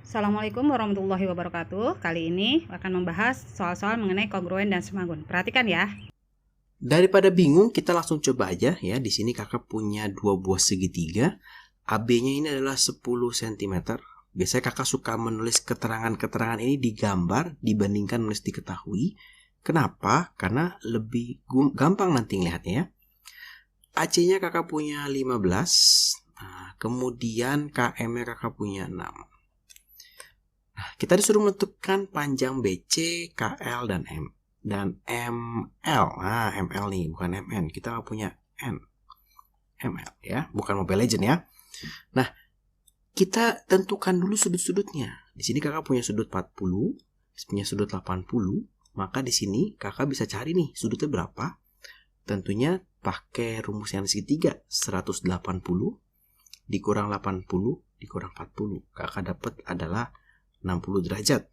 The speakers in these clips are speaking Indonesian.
Assalamualaikum warahmatullahi wabarakatuh. Kali ini akan membahas soal-soal mengenai kongruent dan semagun. Perhatikan ya. Daripada bingung, kita langsung coba aja ya. Di sini kakak punya dua buah segitiga. AB-nya ini adalah 10 cm. Biasanya kakak suka menulis keterangan-keterangan ini di gambar dibandingkan menulis diketahui. Kenapa? Karena lebih gampang nanti ngelihatnya ya. AC-nya kakak punya 15. Nah, kemudian KM-nya kakak punya 6. Nah, kita disuruh menentukan panjang BC, KL, dan ML. Nah, ML nih, bukan MN. Kita punya N. ML ya, bukan Mobile Legend ya. Nah, kita tentukan dulu sudut-sudutnya. Di sini kakak punya sudut 40, punya sudut 80. Maka di sini kakak bisa cari nih sudutnya berapa. Tentunya pakai rumus yang segitiga. 180 dikurang 80 dikurang 40. Kakak dapat adalah 60 derajat.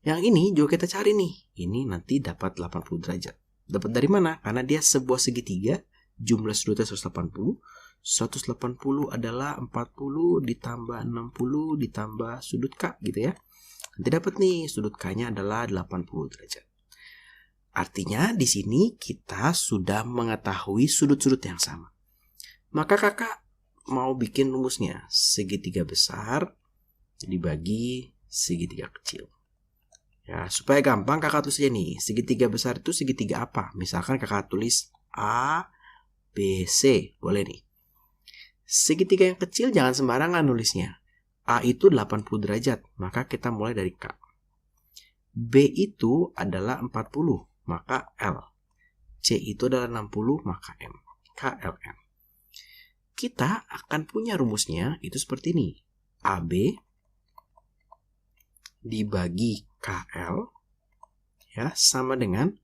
Yang ini juga kita cari nih. Ini nanti dapat 80 derajat. Dapat dari mana? Karena dia sebuah segitiga. Jumlah sudutnya 180. 180 adalah 40 ditambah 60 ditambah sudut K gitu ya. Nanti dapat nih sudut K-nya adalah 80 derajat. Artinya di sini kita sudah mengetahui sudut-sudut yang sama. Maka kakak mau bikin rumusnya. Segitiga besar dibagi segitiga kecil. Ya, supaya gampang kakak tulis aja nih. Segitiga besar itu segitiga apa? Misalkan kakak tulis A, B, C. Boleh nih. Segitiga yang kecil jangan sembarangan nulisnya. A itu 80 derajat, maka kita mulai dari K. B itu adalah 40, maka L. C itu adalah 60, maka M. K, L, M. Kita akan punya rumusnya itu seperti ini. AB dibagi KL ya sama dengan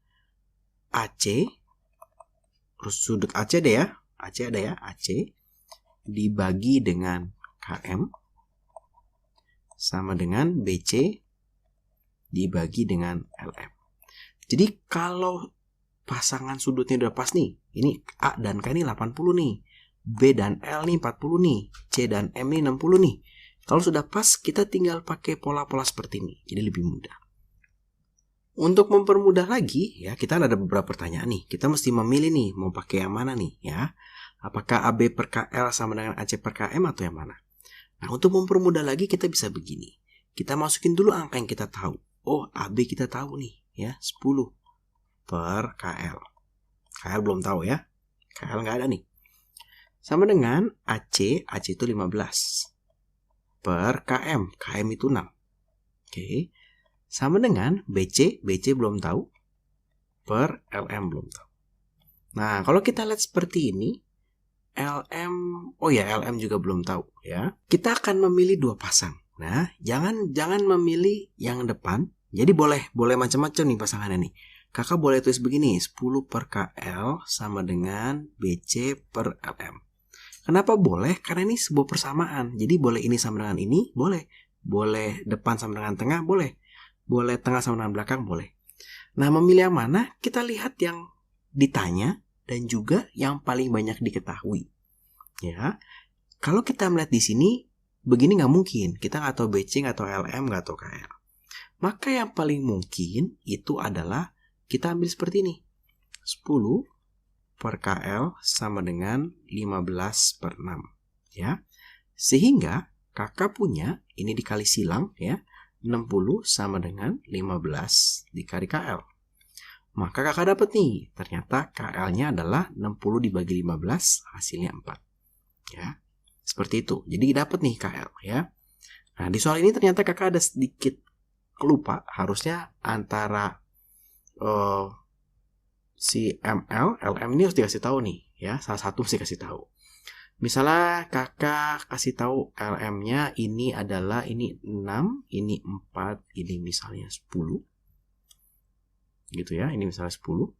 AC, terus sudut AC ada ya, AC ada ya, AC dibagi dengan KM sama dengan BC dibagi dengan LM. Jadi kalau pasangan sudutnya udah pas nih, ini A dan K ini 80 nih, B dan L nih 40 nih, C dan M nih 60 nih. Kalau sudah pas, kita tinggal pakai pola-pola seperti ini. Jadi lebih mudah. Untuk mempermudah lagi, ya kita ada beberapa pertanyaan nih. Kita mesti memilih nih, mau pakai yang mana nih, ya. Apakah AB per KL sama dengan AC per KM atau yang mana? Nah, untuk mempermudah lagi, kita bisa begini. Kita masukin dulu angka yang kita tahu. Oh, AB kita tahu nih, ya, 10 per KL. KL belum tahu ya. KL nggak ada nih. Sama dengan AC itu 15. Per KM, KM itu 6. Oke. Sama dengan BC belum tahu. Per LM belum tahu. Nah, kalau kita lihat seperti ini, LM juga belum tahu ya. Kita akan memilih dua pasang. Nah, jangan memilih yang depan. Jadi boleh macam-macam nih pasangannya nih. Kakak boleh tulis begini, 10 per KL sama dengan BC per LM. Kenapa boleh? Karena ini sebuah persamaan. Jadi boleh ini sama dengan ini, boleh. Boleh depan sama dengan tengah, boleh. Boleh tengah sama dengan belakang, boleh. Nah, memilih yang mana? Kita lihat yang ditanya dan juga yang paling banyak diketahui. Ya, kalau kita melihat di sini, begini nggak mungkin. Kita nggak tahu BC, nggak tahu LM, nggak tahu KL. Maka yang paling mungkin itu adalah kita ambil seperti ini. 10 per KL sama dengan 15 per 6 ya. Sehingga kakak punya ini dikali silang ya, 60 sama dengan 15 dikali KL. Maka kakak dapat nih, ternyata KL-nya adalah 60 dibagi 15 hasilnya 4 ya. Seperti itu. Jadi dapat nih KL ya. Nah, di soal ini ternyata kakak ada sedikit lupa, harusnya antara si ML, LM ini harus dikasih tahu nih ya, salah satu mesti kasih tahu. Misalnya kakak kasih tahu LM-nya ini adalah ini 6, ini 4, ini misalnya 10. Gitu ya, ini misalnya 10.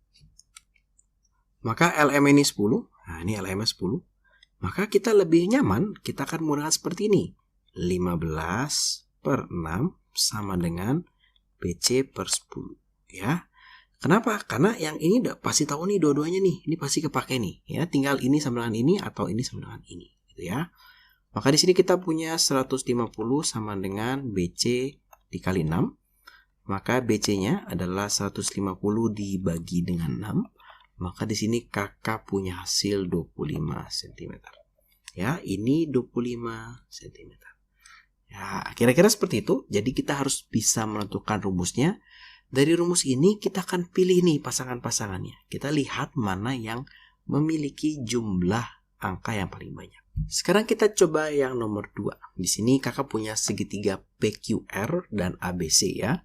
Maka LM ini 10. Nah, ini LM-nya 10. Maka kita lebih nyaman, kita akan menggunakan seperti ini. 15 per 6 sama dengan BC per 10 ya. Kenapa? Karena yang ini udah pasti tahu nih dua-duanya nih. Ini pasti kepake nih. Ya, tinggal ini sama dengan ini atau ini sama dengan ini. Gitu ya. Maka di sini kita punya 150 sama dengan BC dikali 6. Maka BC-nya adalah 150 dibagi dengan 6. Maka di sini kakak punya hasil 25 cm. Ya, ini 25 cm. Ya, kira-kira seperti itu. Jadi kita harus bisa menentukan rumusnya. Dari rumus ini kita akan pilih nih pasangan-pasangannya. Kita lihat mana yang memiliki jumlah angka yang paling banyak. Sekarang kita coba yang nomor 2. Di sini kakak punya segitiga PQR dan ABC ya.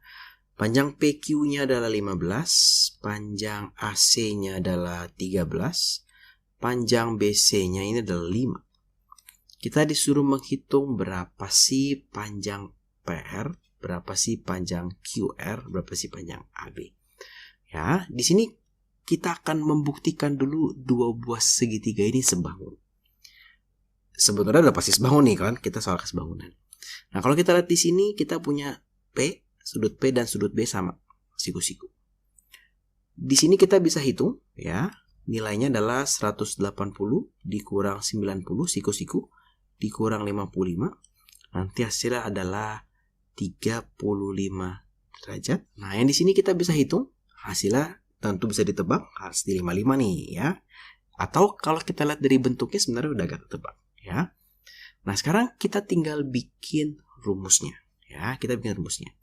Panjang PQ-nya adalah 15, panjang AC-nya adalah 13, panjang BC-nya ini adalah 5. Kita disuruh menghitung berapa sih panjang PR, berapa sih panjang QR, berapa sih panjang AB. Ya, di sini kita akan membuktikan dulu dua buah segitiga ini sebangun. Sebetulnya udah pasti sebangun nih kan, kita soal kesebangunan. Nah, kalau kita lihat di sini kita punya P, sudut P dan sudut B sama, siku-siku. Di sini kita bisa hitung ya, nilainya adalah 180 dikurang 90 siku-siku dikurang 55. Nanti hasilnya adalah 35 derajat. Nah, yang di sini kita bisa hitung hasilnya, tentu bisa ditebak, harus di 55 nih ya. Atau kalau kita lihat dari bentuknya sebenarnya udah agak ketebak ya. Nah, sekarang kita tinggal bikin rumusnya ya, kita bikin rumusnya.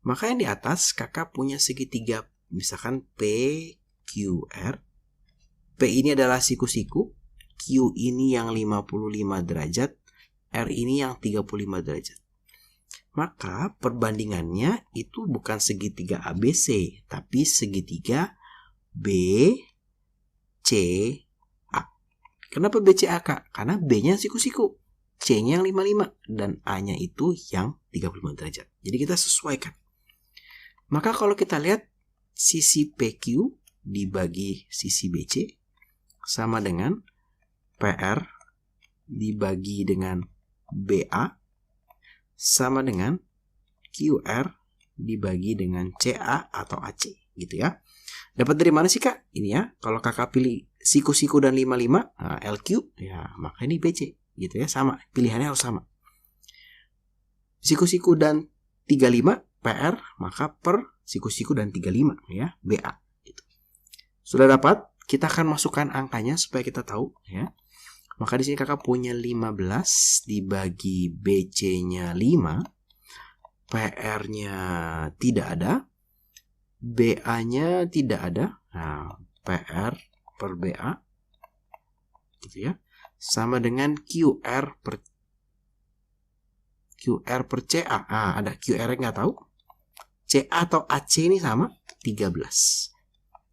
Maka yang di atas kakak punya segitiga, misalkan PQR. P ini adalah siku-siku, Q ini yang 55 derajat, R ini yang 35 derajat. Maka perbandingannya itu bukan segitiga ABC, tapi segitiga BCA. Kenapa BCA, Kak? Karena B-nya siku-siku, C-nya yang 55, dan A-nya itu yang 35 derajat. Jadi kita sesuaikan. Maka kalau kita lihat sisi PQ dibagi sisi BC sama dengan PR dibagi dengan BA sama dengan QR dibagi dengan CA atau AC gitu ya. Dapat dari mana sih, Kak? Ini ya, kalau kakak pilih siku-siku dan 55, nah, LQ ya, maka ini BC gitu ya, sama. Pilihannya harus sama. Siku-siku dan 35 PR, maka per siku-siku dan 35 ya, BA gitu. Sudah dapat? Kita akan masukkan angkanya supaya kita tahu ya. Maka di sini kakak punya 15 dibagi BC-nya 5, PR-nya tidak ada, BA-nya tidak ada. Nah, PR per BA gitu ya, sama dengan QR per CA. Nah, ada QR-nya nggak tahu. CA atau AC ini sama 13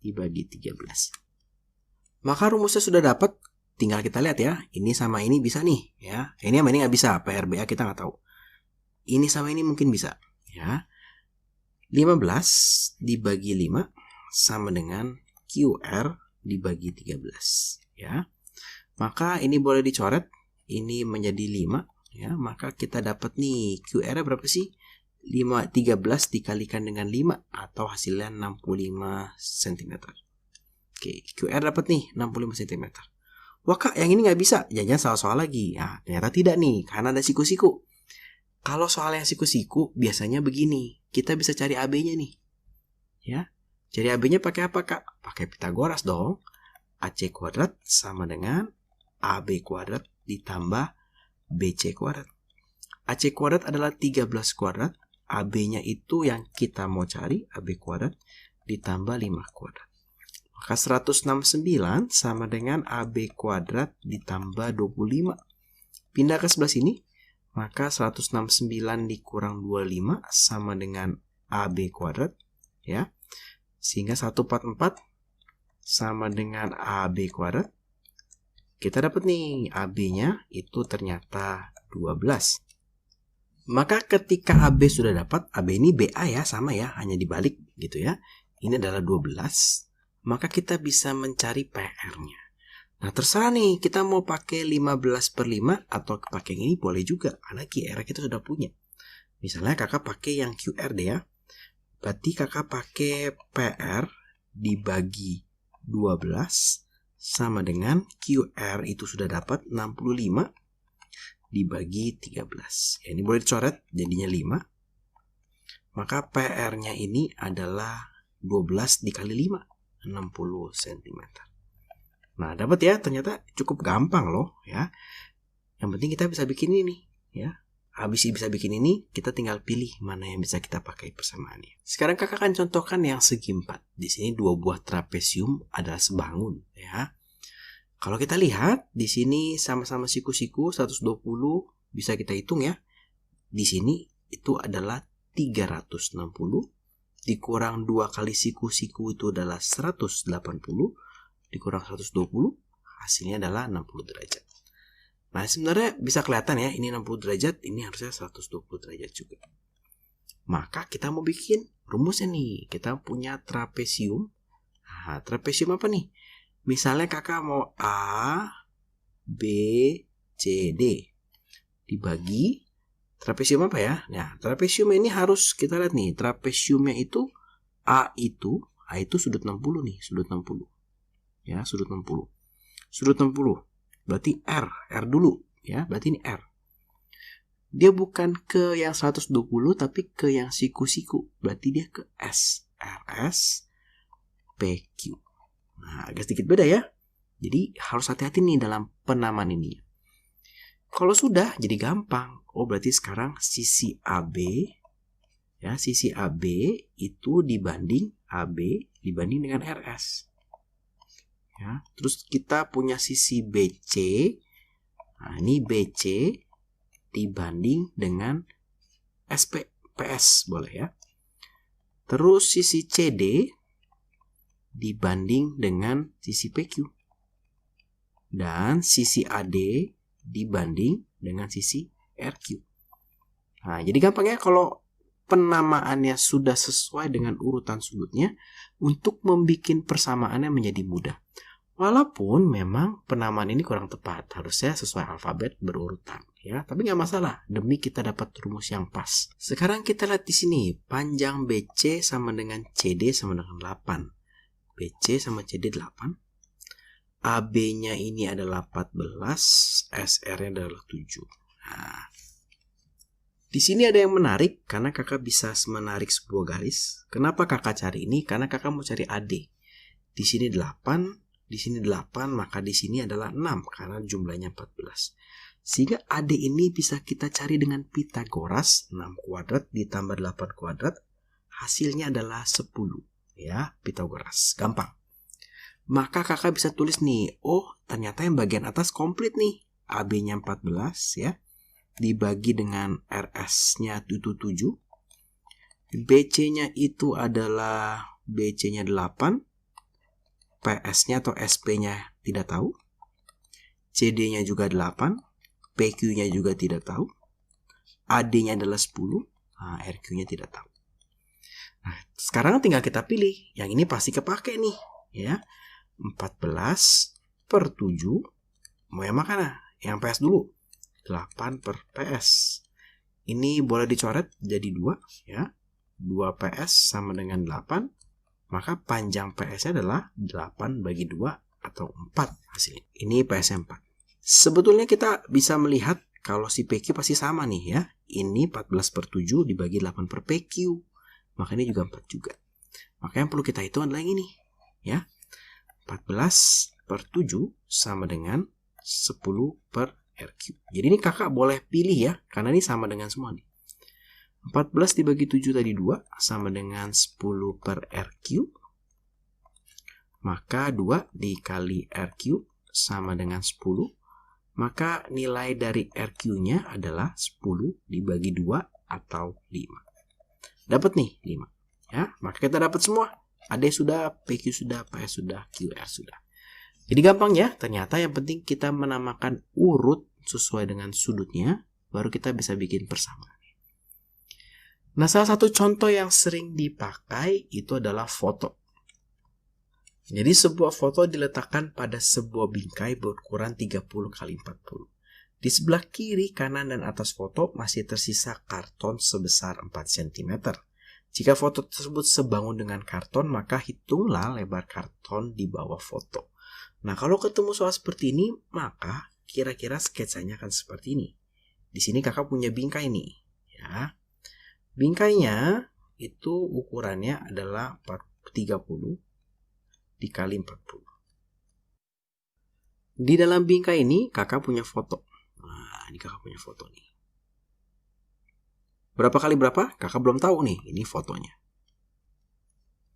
dibagi 13. Maka rumusnya sudah dapat. Tinggal kita lihat ya, ini sama ini bisa nih ya. Ini sama ini nggak bisa, PRBA kita nggak tahu. Ini sama ini mungkin bisa ya. 15 dibagi 5 sama dengan QR dibagi 13 ya. Maka ini boleh dicoret, ini menjadi 5 ya. Maka kita dapat nih QR-nya berapa sih? 13 dikalikan dengan 5 atau hasilnya 65 cm. Oke, QR dapat nih 65 cm. Wah, Kak, yang ini nggak bisa. Jangan soal-soal lagi. Nah, ternyata tidak nih, karena ada siku-siku. Kalau soal yang siku-siku, biasanya begini. Kita bisa cari AB-nya nih. Ya, cari AB-nya pakai apa, Kak? Pakai Pitagoras dong. AC kuadrat sama dengan AB kuadrat ditambah BC kuadrat. AC kuadrat adalah 13 kuadrat. AB-nya itu yang kita mau cari, AB kuadrat ditambah 5 kuadrat. Maka 169 sama dengan AB kuadrat ditambah 25. Pindah ke sebelah sini. Maka 169 dikurang 25 sama dengan AB kuadrat. Ya. Sehingga 144 sama dengan AB kuadrat. Kita dapat nih AB-nya itu ternyata 12. Maka ketika AB sudah dapat, AB ini BA ya, sama ya, hanya dibalik gitu ya. Ini adalah 12. Maka kita bisa mencari PR-nya. Nah, terserah nih, kita mau pakai 15 per 5 atau pakai ini boleh juga, karena QR kita sudah punya. Misalnya kakak pakai yang QR deh ya. Berarti kakak pakai PR dibagi 12 sama dengan QR itu sudah dapat 65 dibagi 13. Ya, ini boleh dicoret jadinya 5. Maka PR-nya ini adalah 12 dikali 5, 60 cm. Nah, dapat ya, ternyata cukup gampang loh ya. Yang penting kita bisa bikin ini ya. Habis bisa bikin ini, kita tinggal pilih mana yang bisa kita pakai persamaannya. Sekarang kakak akan contohkan yang segi 4. Di sini 2 buah trapesium adalah sebangun ya. Kalau kita lihat di sini sama-sama siku-siku 120, bisa kita hitung ya. Di sini itu adalah 360 dikurang 2 kali siku-siku itu adalah 180 dikurang 120, hasilnya adalah 60 derajat. Nah, sebenarnya bisa kelihatan ya, ini 60 derajat, ini harusnya 120 derajat juga. Maka kita mau bikin rumusnya nih. Kita punya trapesium. Nah, trapesium apa nih? Misalnya kakak mau A, B, C, D. Dibagi trapesium apa ya? Nah, trapesium ini harus kita lihat nih. Trapesiumnya itu A itu sudut 60 nih, sudut 60. Ya, sudut 60. Sudut 60. Berarti R dulu ya, berarti ini R. Dia bukan ke yang 120 tapi ke yang siku-siku. Berarti dia ke S. RS PQ. Nah, agak sedikit beda ya. Jadi harus hati-hati nih dalam penamaan ini. Kalau sudah jadi gampang. Oh, berarti sekarang sisi AB ya, sisi AB itu dibanding AB dibanding dengan RS. Ya, terus kita punya sisi BC. Nah, ini BC dibanding dengan SP, PS boleh ya. Terus sisi CD dibanding dengan sisi PQ. Dan sisi AD dibanding dengan sisi RQ. Nah, jadi gampang ya kalau penamaannya sudah sesuai dengan urutan sudutnya, untuk membuat persamaannya menjadi mudah. Walaupun memang penamaan ini kurang tepat, harusnya sesuai alfabet berurutan ya, tapi nggak masalah demi kita dapat rumus yang pas. Sekarang kita lihat di sini, panjang BC sama dengan CD sama dengan 8. BC sama CD 8. AB-nya ini adalah 14, SR-nya adalah 7. Nah, di sini ada yang menarik karena kakak bisa menarik sebuah garis. Kenapa kakak cari ini? Karena kakak mau cari AD. Di sini 8. Di sini 8, maka di sini adalah 6 karena jumlahnya 14. Sehingga AD ini bisa kita cari dengan Pitagoras. 6 kuadrat ditambah 8 kuadrat. Hasilnya adalah 10. Ya, Pitagoras. Gampang. Maka kakak bisa tulis nih. Oh, ternyata yang bagian atas komplit nih. AB-nya 14 ya. Dibagi dengan RS-nya itu 7. BC-nya itu adalah BC-nya 8. PS-nya atau SP-nya tidak tahu. CD-nya juga 8. PQ-nya juga tidak tahu. AD-nya adalah 10. Nah, RQ-nya tidak tahu. Nah, sekarang tinggal kita pilih. Yang ini pasti kepake nih. Ya, 14 per 7. Mau yang mana? Yang PS dulu. 8 per PS. Ini boleh dicoret jadi 2. Ya. 2 PS sama dengan 8. Maka panjang PS-nya adalah 8 bagi 2 atau 4 hasilnya. Ini PS-nya 4. Sebetulnya kita bisa melihat kalau si PQ pasti sama nih ya. Ini 14 per 7 dibagi 8 per PQ. Maka ini juga 4 juga. Maka yang perlu kita hitung adalah yang ini. Ya. 14 per 7 sama dengan 10 per RQ. Jadi ini kakak boleh pilih ya. Karena ini sama dengan semua nih. 14 dibagi 7 tadi 2 sama dengan 10 per RQ. Maka 2 dikali RQ sama dengan 10. Maka nilai dari RQ-nya adalah 10 dibagi 2 atau 5. Dapat nih 5. Ya, maka kita dapat semua. AD sudah, PQ sudah, PS sudah, QR sudah. Jadi gampang ya. Ternyata yang penting kita menamakan urut sesuai dengan sudutnya. Baru kita bisa bikin persamaan. Nah, salah satu contoh yang sering dipakai itu adalah foto. Jadi sebuah foto diletakkan pada sebuah bingkai berukuran 30 x 40. Di sebelah kiri, kanan, dan atas foto masih tersisa karton sebesar 4 cm. Jika foto tersebut sebangun dengan karton, maka hitunglah lebar karton di bawah foto. Nah, kalau ketemu soal seperti ini, maka kira-kira sketsanya akan seperti ini. di sini kakak punya bingkai nih, ya. Bingkainya itu ukurannya adalah 30 dikali 40. Di dalam bingkai ini kakak punya foto. Nah, ini kakak punya foto nih. Berapa kali berapa? Kakak belum tahu nih, ini fotonya.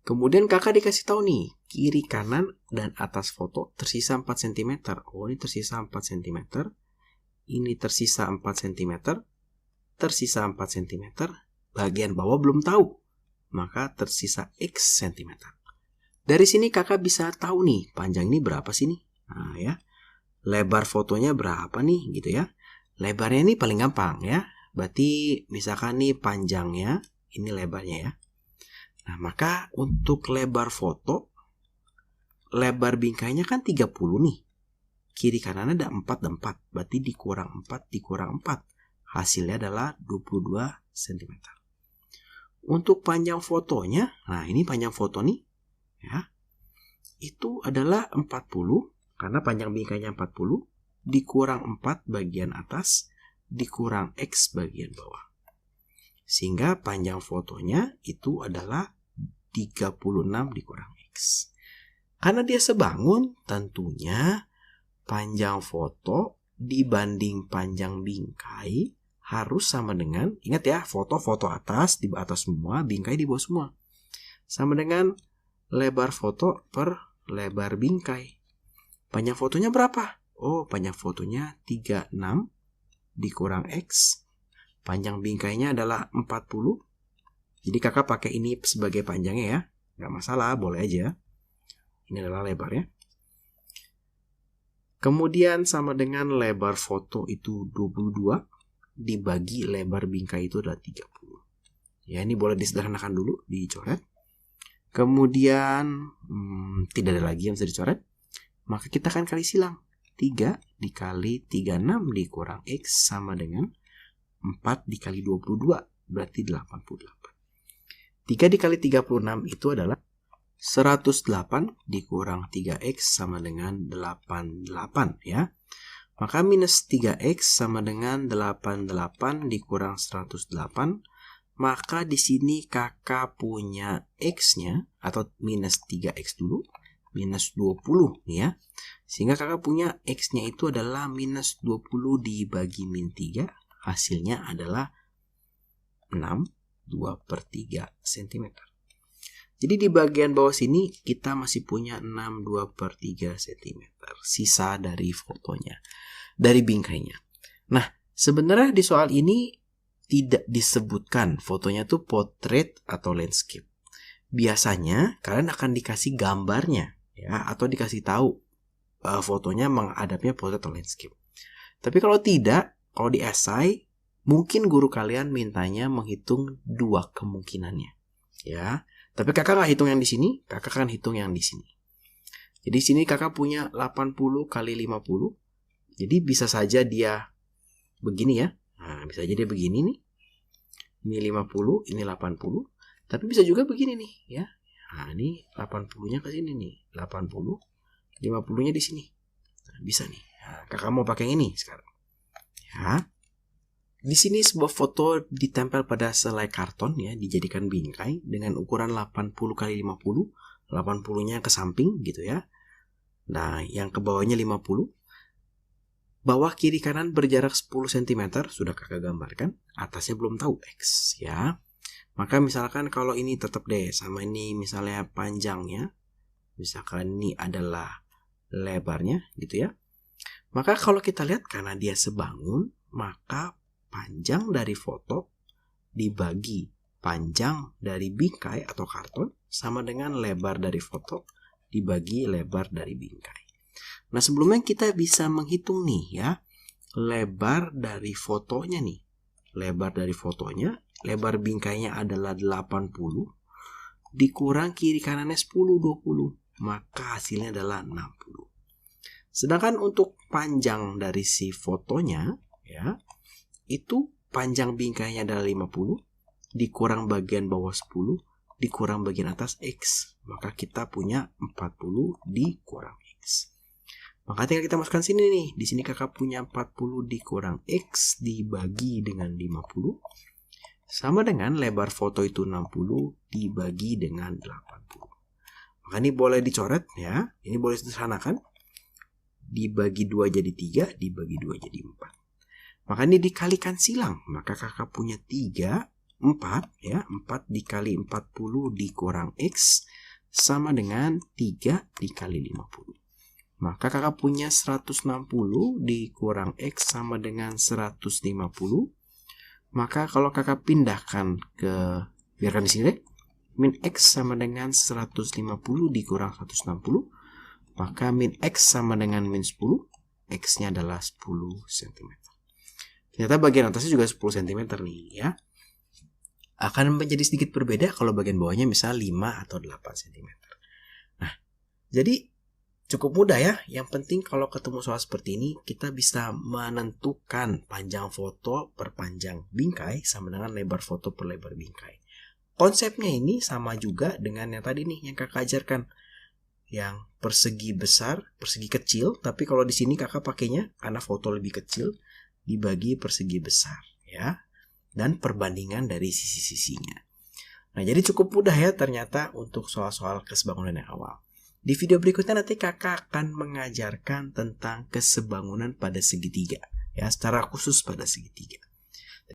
Kemudian kakak dikasih tahu nih, kiri kanan dan atas foto tersisa 4 cm. Oh, ini tersisa 4 cm. Ini tersisa 4 cm. Tersisa 4 cm. Bagian bawah belum tahu. Maka tersisa X cm. Dari sini kakak bisa tahu nih, panjang ini berapa sih nih? Nah, ya. Lebar fotonya berapa nih gitu ya. Lebarnya ini paling gampang ya. Berarti misalkan nih panjangnya, ini lebarnya ya. Nah, maka untuk lebar foto, lebar bingkainya kan 30 nih. Kiri kanan ada 4 dan 4. Berarti dikurang 4 dikurang 4. Hasilnya adalah 22 cm. Untuk panjang fotonya, nah ini panjang foto nih ya. Itu adalah 40. Karena panjang bingkainya 40, dikurang 4 bagian atas, dikurang X bagian bawah. Sehingga panjang fotonya itu adalah 36 dikurang X. Karena dia sebangun, tentunya panjang foto dibanding panjang bingkai harus sama dengan, ingat ya, foto atas, di atas semua, bingkai di bawah semua. Sama dengan lebar foto per lebar bingkai. Panjang fotonya berapa? Oh, panjang fotonya 36 dikurang X. Panjang bingkainya adalah 40. Jadi kakak pakai ini sebagai panjangnya ya. Nggak masalah, boleh aja. Ini adalah lebarnya. Kemudian sama dengan lebar foto itu 22 dibagi lebar bingkai itu adalah 30. Ya, ini boleh disederhanakan dulu, dicoret. Kemudian tidak ada lagi yang bisa dicoret. Maka kita akan kali silang. 3 dikali 36 dikurang X sama dengan 4 dikali 22. Berarti 88. 3 dikali 36 itu adalah 108 dikurang 3X sama dengan 88 ya. Maka minus 3X sama dengan 88 dikurang 108. Maka di sini kakak punya X-nya atau minus 3X dulu. Minus 20 nih ya. Sehingga kakak punya X-nya itu adalah minus 20 dibagi min 3. Hasilnya adalah 6/2/3 cm. Jadi di bagian bawah sini kita masih punya 6/2/3 cm. Sisa dari fotonya. Dari bingkainya. Nah, sebenarnya di soal ini tidak disebutkan fotonya tuh portrait atau landscape. Biasanya kalian akan dikasih gambarnya. Ya, atau dikasih tahu fotonya menghadapnya portrait atau landscape. Tapi kalau tidak, kalau di esai, mungkin guru kalian mintanya menghitung 2 kemungkinannya. Ya, tapi kakak nggak hitung yang di sini, kakak akan hitung yang di sini. Jadi sini kakak punya 80 kali 50. Jadi bisa saja dia begini ya. Nah, bisa jadi dia begini nih. Ini 50, ini 80. Tapi bisa juga begini nih ya. Nah, ini 80-nya ke sini nih. 80, 50-nya di sini. Nah, bisa nih. Nah, kakak mau pakai yang ini sekarang. Ya. Di sini sebuah foto ditempel pada selai karton ya, dijadikan bingkai dengan ukuran 80 kali 50. 80-nya ke samping gitu ya. Nah, yang ke bawahnya 50. Bawah kiri kanan berjarak 10 cm sudah kakak gambarkan. Atasnya belum tahu X ya. Maka misalkan kalau ini tetap deh sama ini misalnya panjangnya, misalkan ini adalah lebarnya gitu ya. Maka kalau kita lihat karena dia sebangun, maka panjang dari foto dibagi panjang dari bingkai atau karton sama dengan lebar dari foto dibagi lebar dari bingkai. Nah, sebelumnya kita bisa menghitung nih ya, lebar dari fotonya nih. Lebar dari fotonya, lebar bingkainya adalah 80 dikurang kiri kanannya 10, 20. Maka hasilnya adalah 60. Sedangkan untuk panjang dari si fotonya ya, itu panjang bingkainya adalah 50 dikurang bagian bawah 10 dikurang bagian atas X. Maka kita punya 40 dikurang X. Maka tinggal kita masukkan sini nih. Di sini kakak punya 40 dikurang X dibagi dengan 50. Sama dengan lebar foto itu 60 dibagi dengan 80. Maka ini boleh dicoret ya. Ini boleh disederhanakan. Dibagi 2 jadi 3, dibagi 2 jadi 4. Maka ini dikalikan silang. Maka kakak punya 3, 4 ya. 4 dikali 40 dikurang X sama dengan 3 dikali 50. Maka kakak punya 160 dikurang X sama dengan 150. Maka kalau kakak pindahkan ke, biarkan di sini deh, min X sama dengan 150 dikurang 160. Maka min X sama dengan min 10. X-nya adalah 10 cm. Ternyata bagian atasnya juga 10 cm nih ya. Akan menjadi sedikit berbeda kalau bagian bawahnya misal 5 atau 8 cm. Nah, jadi cukup mudah ya. Yang penting kalau ketemu soal seperti ini, kita bisa menentukan panjang foto per panjang bingkai sama dengan lebar foto per lebar bingkai. Konsepnya ini sama juga dengan yang tadi nih, yang kakak ajarkan. Yang persegi besar, persegi kecil, tapi kalau di sini kakak pakainya karena foto lebih kecil, dibagi persegi besar ya. Dan perbandingan dari sisi-sisinya. Nah, jadi cukup mudah ya ternyata untuk soal-soal kesebangunan yang awal. Di video berikutnya nanti kakak akan mengajarkan tentang kesebangunan pada segitiga ya, secara khusus pada segitiga.